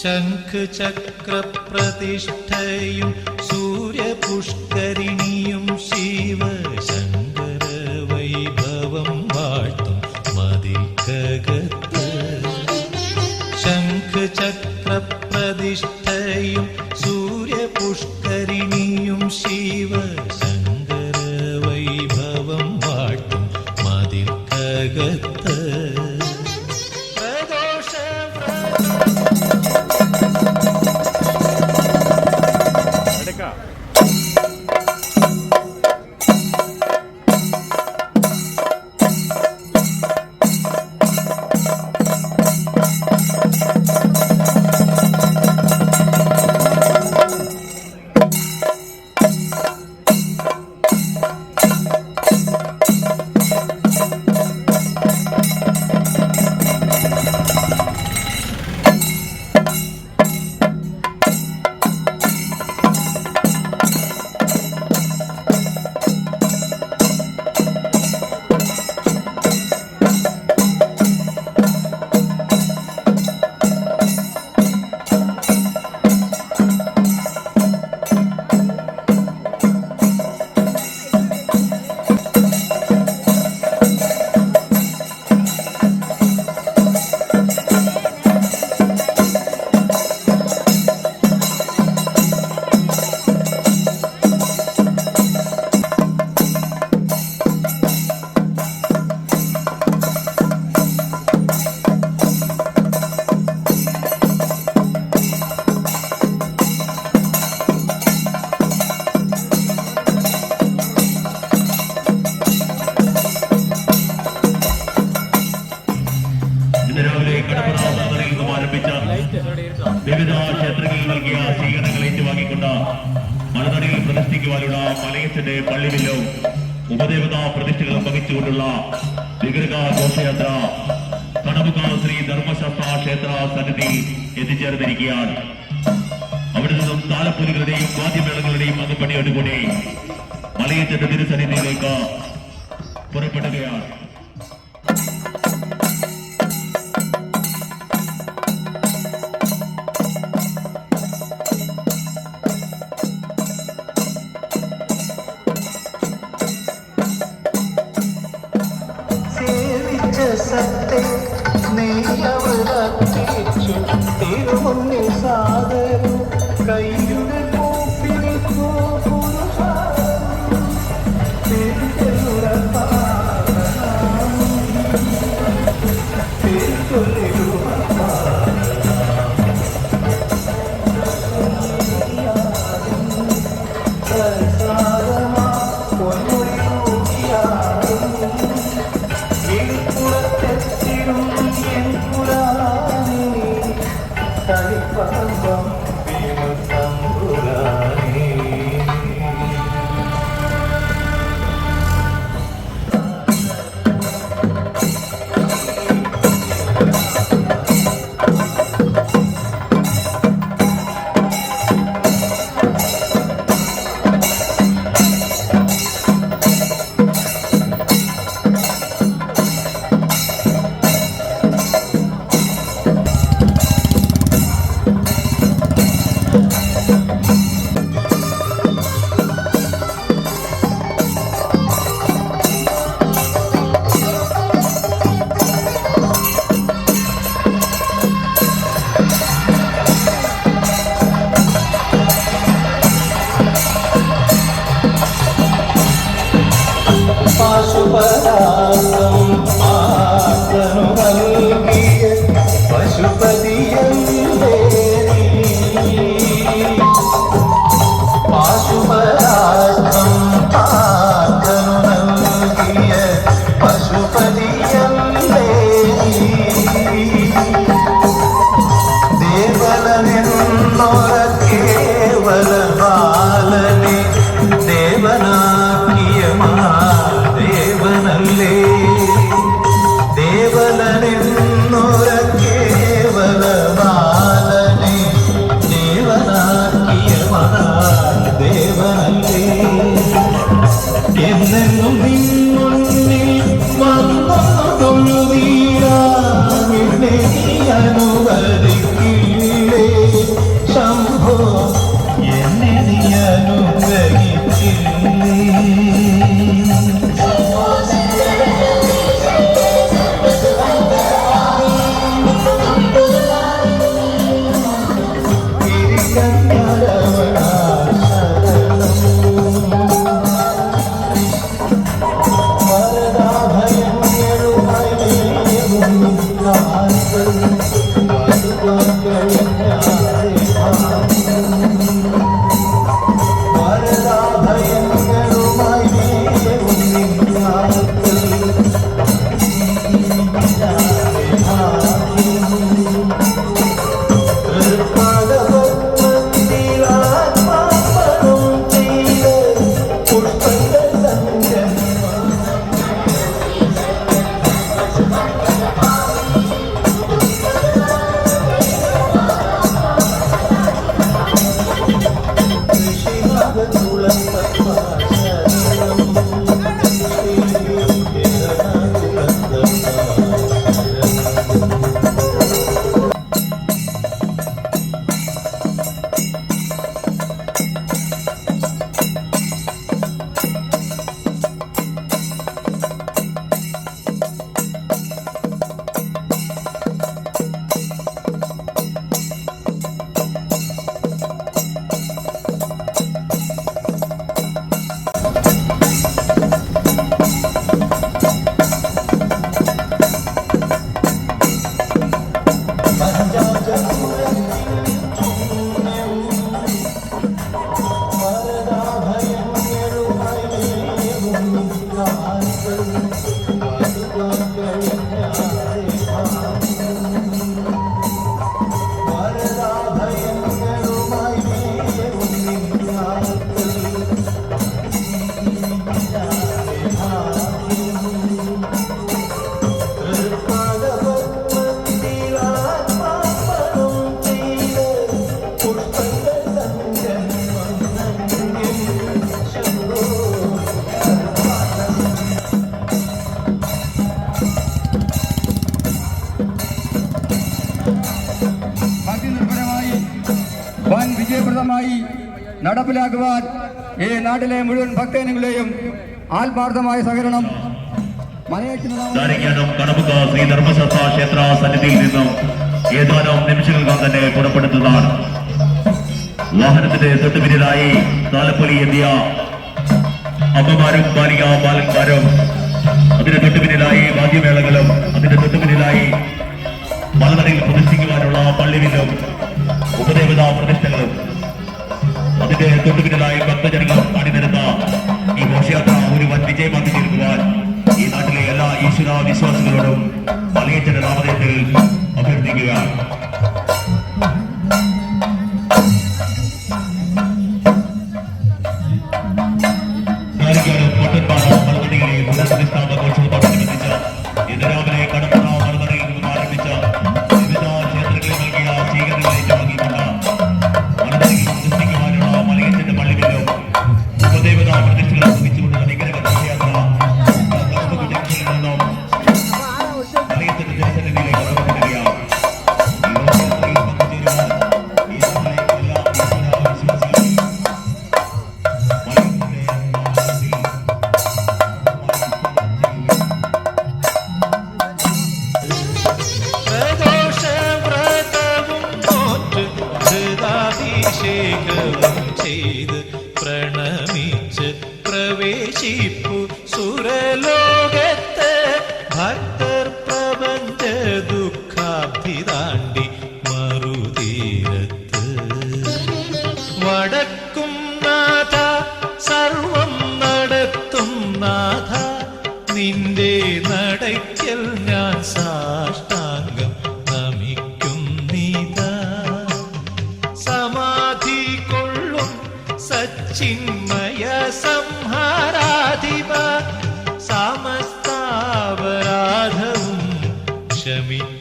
ശംഖചക്രപ്രതിഷ്ഠയും സൂര്യപുഷ്കരിണിയും ശിവശങ്കര വൈഭവം വാഴ്ത്തും മതിൽക്കകത്ത്. ശംഖചക്രപ്രതിഷ്ഠയും സൂര്യപുഷ്കരിണിയും ശിവശങ്കര വൈഭവം വാഴ്ത്തും മതിൽക്കകത്ത്. വിവിധ ക്ഷേത്രങ്ങളിൽ നൽകിയ സ്വീകരണങ്ങൾ ഏറ്റുവാങ്ങിക്കൊണ്ട് മലനടയിൽ പ്രതിഷ്ഠിക്കുവാനുള്ള മലയച്ചന്റെ പള്ളിവില്ലോ ഉപദേവതാ പ്രതിഷ്ഠകളും വഹിച്ചുകൊണ്ടുള്ള വിഗ്രഹ ഘോഷയാത്ര കടമുക്കാവ് ശ്രീ ധർമ്മശാസ്ത്ര ക്ഷേത്ര സന്നിധി എത്തിച്ചേർന്നിരിക്കുകയാണ്. അവിടെ നിന്നും താലപ്പൊലികളുടെയും വാദ്യമേളങ്ങളുടെയും അകപ്പടിയോടുകൂടി മലയച്ചന്റെ തിരുസന്നിധിയിലേക്ക് പുറപ്പെടുകയാണ്. തിരുമുന്നിൽ സാധനം കൈയുടെ പൂപ്പിൽ കളിപ്പ വിജയപ്രദമായി നടപ്പിലാക്കുവാൻ ഈ നാട്ടിലെ മുഴുവൻ ഭക്തജനങ്ങളെയും ആത്മാർത്ഥമായ സഹകരണം കടമുക്ക് ശ്രീ ധർമ്മശാസ്ത്ര ക്ഷേത്ര സന്നിധിയിൽ നിന്നും ഏതാനും നിമിഷങ്ങൾക്കും തന്നെ പുറപ്പെടുന്നതാണ്. വാഹനത്തിന്റെ തൊട്ടുപിന്നിലായി താലപ്പൊലി എത്തിയ അമ്മമാരും ബാലിക ബാലന്മാരും, അതിന്റെ തൊട്ടുപിന്നിലായി വാദ്യമേളങ്ങളും, അതിന്റെ തൊട്ടുപിന്നിലായി മലനടയിൽ പ്രതിഷ്ഠിക്കുവാനുള്ള പള്ളിവില്ലും ഉപദേവതാ പ്രതിഷ്ഠകളും, അതിന്റെ തൊട്ടുപിന്നിലായി ഭക്തജനങ്ങൾ അണിനിരുന്ന ഈ ഘോഷയാത്ര ഒരു വൻ വിജയമാക്കി തീർക്കുവാൻ ഈ നാട്ടിലെ എല്ലാ ഈശ്വര വിശ്വാസികളോടും മലയച്ചന്റെ നാമധേയത്തിൽ അഭ്യർത്ഥിക്കുകയാണ്. പൊട്ടൻപാറ മലനടയിലെ പുനഃപ്രതിഷ്ഠാപനോത്സവത്തോടനുബന്ധിച്ച് ഇന്ന് രാവിലെ കടപ്പുറ മലനടയിൽ നിന്നും ആരംഭിച്ച വിവിധ ക്ഷേത്രങ്ങളിൽ നൽകിയ സ്വീകരണങ്ങൾ ഏറ്റുവാങ്ങിക്കൊണ്ട് മലനടയിൽ പ്രതിഷ്ഠിക്കുവാനുള്ള മലയച്ചന്റെ പള്ളിവില്ലും ഉപദേവതാ പ്രതിഷ്ഠകളും വഹിച്ചുകൊണ്ടുള്ള നിഗ്രഹ ഘോഷയാത്ര നിന്നും മലയച്ചന്റെ തിരുസന്നിധിയിലേക്ക് പുറപ്പെടുകയാണ്. ഈ ഘോഷയാത്രയിൽ പങ്കുചേരുവാൻ ഈ നാട്ടിലെ എല്ലാ ഈശ്വര വിശ്വാസികളെയും അഭിഷേകവും ചെയ്ത് പ്രണമിച്ച് പ്രവേശിപ്പു സുരലോകത്ത് ഭക്തർ പ്രപഞ്ച ദുഃഖാഭിതാണ്ടി മറുതീരത്ത് വടക്കും നാഥ സർവം നടത്തും നാഥ നിന്റെ നടയ്ക്കൽ ഞാൻ സാഷ്ടാംഗം നമിക്കുന്നിതാ സമാധി കൊള്ളും സച്ചിന്മയ സംഹാരാധിപ സമസ്താപരാധവും ക്ഷമിക്കും